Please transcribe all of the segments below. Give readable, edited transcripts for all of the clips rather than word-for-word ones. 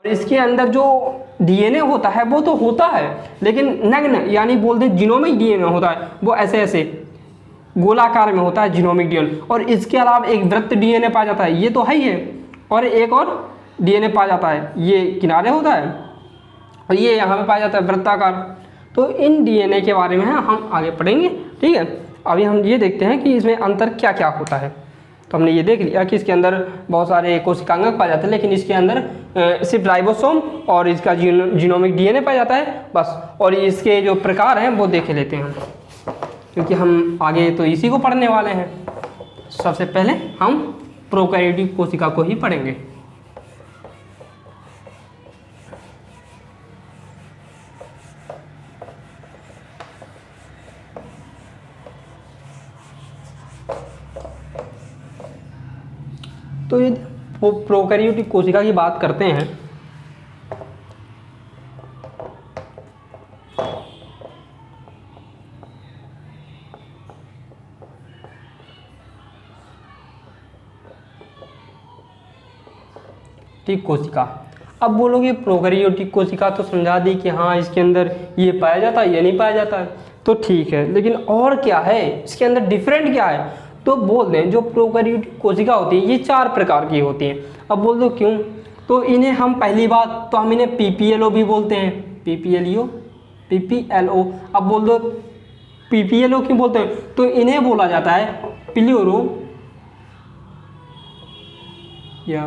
इसके अंदर जो डीएनए होता है वो तो होता है, लेकिन नग्न यानी बोल दें जीनोमिक डीएनए होता है, वो ऐसे ऐसे गोलाकार में होता है जीनोमिक डीएनए। और इसके अलावा एक वृत्त डीएनए पाया जाता है, ये तो है ही है, और एक और डीएनए पाया जाता है, ये किनारे होता है और ये यहाँ पे पाया जाता है वृत्ताकार। तो इन डीएनए के बारे में हम आगे पढ़ेंगे, ठीक है। अभी हम ये देखते हैं कि इसमें अंतर क्या क्या होता है। तो हमने ये देख लिया कि इसके अंदर बहुत सारे कोशिकांगक पाए जाते हैं, लेकिन इसके अंदर सिर्फ राइबोसोम और इसका जीनोमिक डीएनए पाया जाता है बस। और इसके जो प्रकार हैं वो देख लेते हैं, क्योंकि हम आगे तो इसी को पढ़ने वाले हैं। सबसे पहले हम प्रोकैरियोटिक कोशिका को ही पढ़ेंगे। तो ये प्रोकैरियोटिक कोशिका की बात करते हैं ठीक कोशिका। अब बोलोगे प्रोकैरियोटिक कोशिका तो समझा दी कि हाँ इसके अंदर ये पाया जाता है, ये नहीं पाया जाता है, तो ठीक है, लेकिन और क्या है इसके अंदर, डिफरेंट क्या है? तो बोल दें जो प्रोकैरियोटिक कोशिका होती है ये 4 प्रकार की होती हैं। अब बोल दो क्यों? तो इन्हें हम पहली बात तो हम इन्हें पीपीएलओ भी बोलते हैं, पीपीएलओ। अब बोल दो पीपीएलओ क्यों बोलते हैं? तो इन्हें बोला जाता है प्ल्यूरो या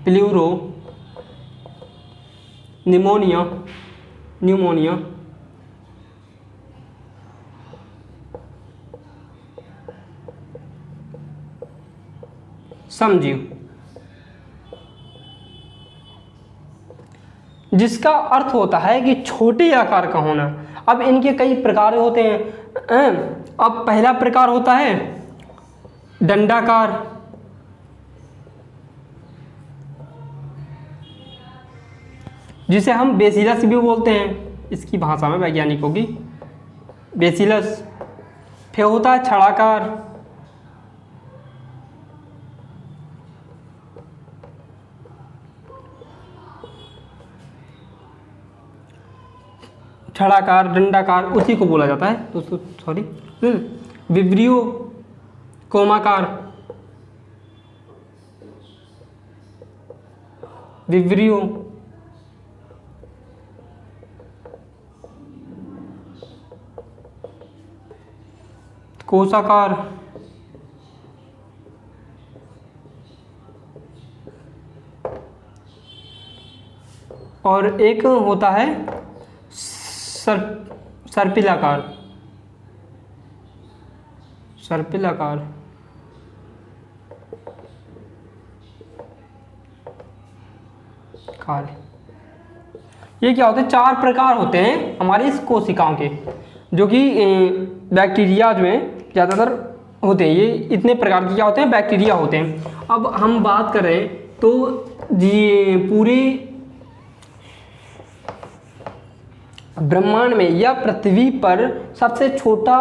प्ल्यूरो न्यूमोनिया समजीव, जिसका अर्थ होता है कि छोटे आकार का होना। अब इनके कई प्रकार होते हैं। अब पहला प्रकार होता है दंडाकार, जिसे हम बेसिलस भी बोलते हैं, इसकी भाषा में वैज्ञानिकों की बेसिलस। फिर होता है छड़ाकार, दंडाकार उसी को बोला जाता है दोस्तों, सॉरी। विब्रियो कोमाकार, विब्रियो कोशाकार, और एक होता है सर्पिलाकार। काल, ये क्या होते हैं? 4 प्रकार होते हैं हमारी इस कोशिकाओं के, जो कि बैक्टीरिया में ज़्यादातर होते हैं। ये इतने प्रकार के क्या होते हैं? बैक्टीरिया होते हैं। अब हम बात कर रहे हैं तो जी पूरे ब्रह्मांड में या पृथ्वी पर सबसे छोटा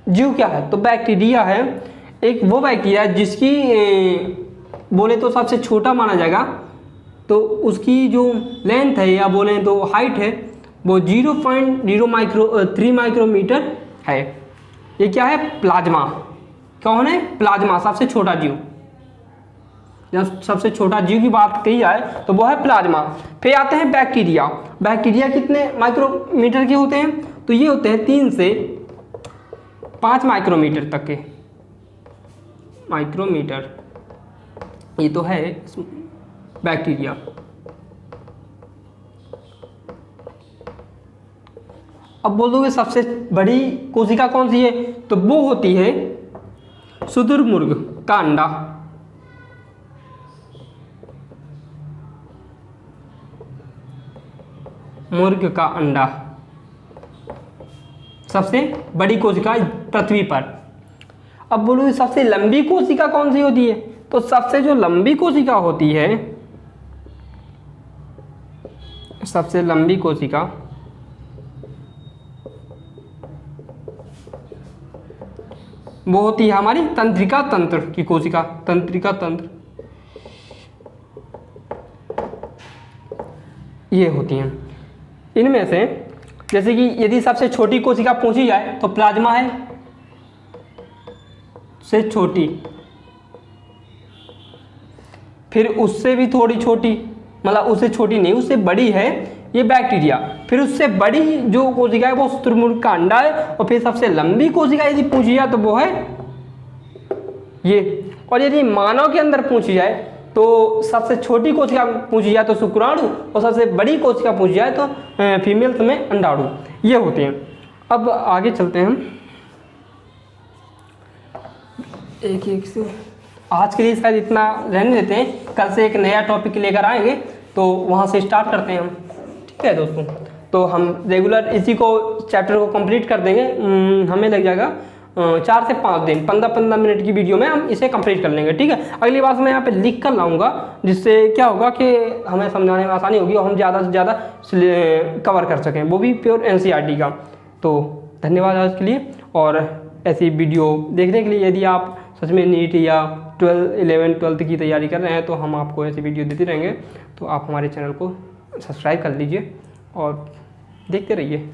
जीव क्या है? तो बैक्टीरिया है। एक वो बैक्टीरिया जिसकी बोले तो सबसे छोटा माना जाएगा, तो उसकी जो लेंथ है या बोले तो हाइट है वो 0.03 माइक्रोमीटर है। ये क्या है? प्लाज्मा। कौन है? प्लाज्मा, सबसे छोटा जीव। जब सबसे छोटा जीव की बात कही जाए तो वो है प्लाज्मा। फिर आते हैं बैक्टीरिया। बैक्टीरिया कितने माइक्रोमीटर के होते हैं? तो ये होते हैं 3 से 5 माइक्रोमीटर तक के। माइक्रोमीटर ये तो है बैक्टीरिया। अब बोल दोगे सबसे बड़ी कोशिका कौन सी है? तो वो होती है शुतुरमुर्ग का अंडा। मुर्ग का अंडा सबसे बड़ी कोशिका पृथ्वी पर। अब बोलो सबसे लंबी कोशिका कौन सी होती है? तो सबसे जो लंबी कोशिका होती है, सबसे लंबी कोशिका वो होती है हमारी तंत्रिका तंत्र की कोशिका। तंत्रिका तंत्र ये होती हैं। इनमें जैसे कि यदि सबसे छोटी कोशिका पूछी जाए तो प्लाज्मा है से छोटी, फिर उससे भी थोड़ी छोटी, मतलब उससे छोटी नहीं, उससे बड़ी है ये बैक्टीरिया, फिर उससे बड़ी जो कोशिका है वो शुतुरमुर्ग का अंडा है, और फिर सबसे लंबी कोशिका यदि पूछी जाए तो वो है ये। और यदि मानव के अंदर पूछी जाए तो सबसे छोटी कोशिका पूछी जाए तो शुक्राणु, और सबसे बड़ी कोशिका पूछी जाए तो फीमेल्स में अंडाणु, ये होते हैं। अब आगे चलते हैं हम एक से। आज के लिए शायद इतना रहने देते हैं, कल से एक नया टॉपिक लेकर आएंगे तो वहाँ से स्टार्ट करते हैं हम, ठीक है दोस्तों। तो हम रेगुलर इसी को चैप्टर को कंप्लीट कर देंगे, हमें लग जाएगा 4 से 5 दिन, 15-15 मिनट की वीडियो में हम इसे कंप्लीट कर लेंगे, ठीक है। अगली बार मैं यहाँ पे लिख कर लाऊंगा, जिससे क्या होगा कि हमें समझाने में आसानी होगी और हम ज़्यादा से ज़्यादा कवर कर सकें, वो भी प्योर NCERT का। तो धन्यवाद आज के लिए, और ऐसी वीडियो देखने के लिए यदि आप सच में नीट या 11th 12th की तैयारी कर रहे हैं तो हम आपको ऐसी वीडियो देते रहेंगे। तो आप हमारे चैनल को सब्सक्राइब कर लीजिए और देखते रहिए।